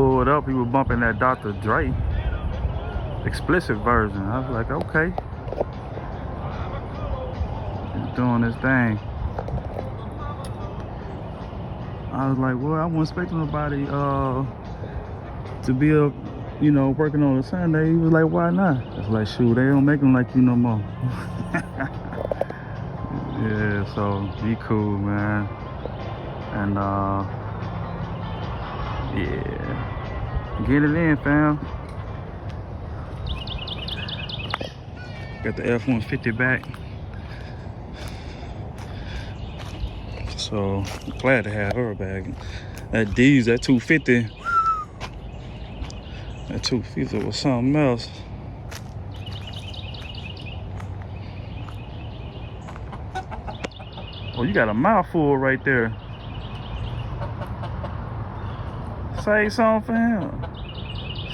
pulled up, he was bumping that Dr. Dre explicit version. I was like, okay, he's doing his thing. I was like, well, I wasn't expecting nobody to be working on a Sunday. He was like, why not? It's like, shoot, they don't make them like you no more. Yeah, so be cool, man. And yeah, get it in, fam. Got the F-150 back. So glad to have her back. That D's, that 250. That 250 was something else. Oh, you got a mouthful right there. Say something for him.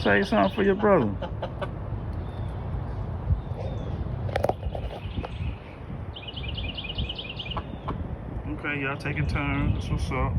Say something for your brother. Okay, y'all taking turns. That's what's up.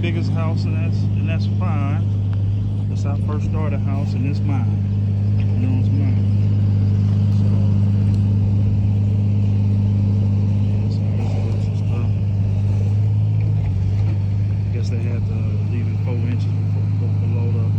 Biggest house, and that's fine. That's our first starter house, and it's mine. You know, it's mine. So yeah, that's how it works and stuff. I guess they had to leave it 4 inches before load up.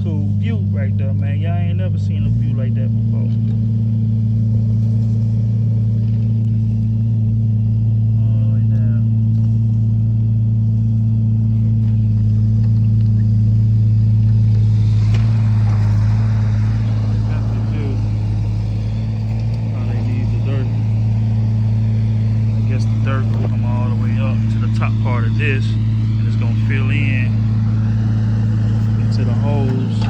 Cool view right there, man. Y'all ain't never seen a view like that before. All the way down. That's the view. Oh, they need the dirt. I guess the dirt will come all the way up to the top part of this, and it's gonna fill in to the holes.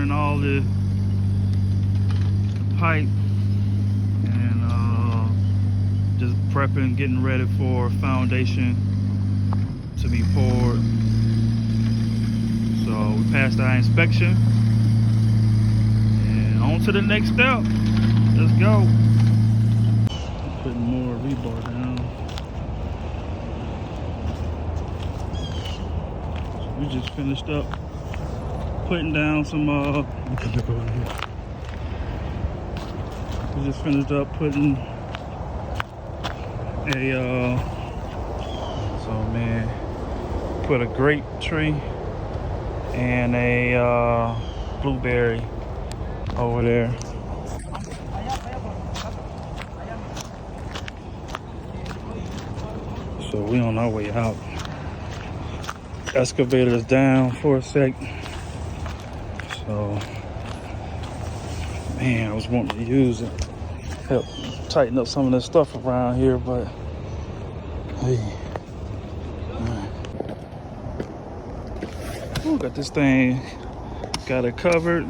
rewiring all the pipe and just prepping, getting ready for foundation to be poured. So we passed our inspection and on to the next step. Let's go. Putting more rebar down. So we just finished up putting down some we just finished up putting a so man, put a grape tree and a blueberry over there. So we on our way out. Excavator's down for a sec. So man, I was wanting to use it, help tighten up some of this stuff around here, but hey, ooh, got this thing, got it covered.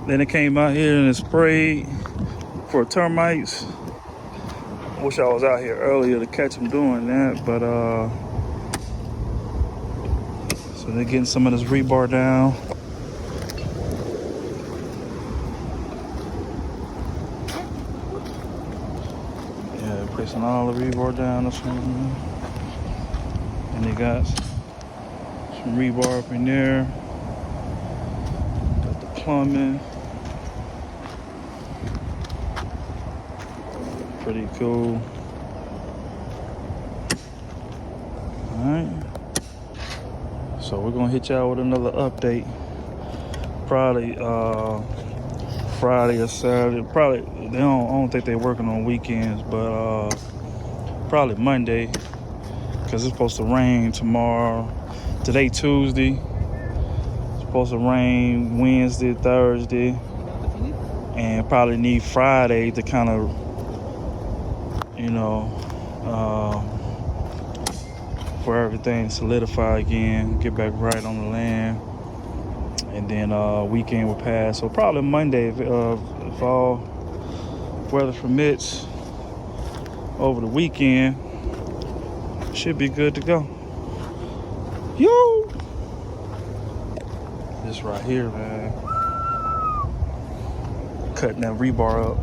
Then it came out here and it sprayed for termites. I wish I was out here earlier to catch them doing that, but so they're getting some of this rebar down. Yeah, placing all the rebar down or something. And they got some rebar up in there. Got the plumbing. Pretty cool. Alright. So we're gonna hit y'all with another update. Probably Friday or Saturday. Probably I don't think they're working on weekends, but probably Monday. Cause it's supposed to rain tomorrow. Today Tuesday. It's supposed to rain Wednesday, Thursday. And probably need Friday to kind of, you know, for everything to solidify again, get back right on the land, and then weekend will pass. So probably Monday, if all weather permits, over the weekend, should be good to go. Yo! This right here, man. Cutting that rebar up.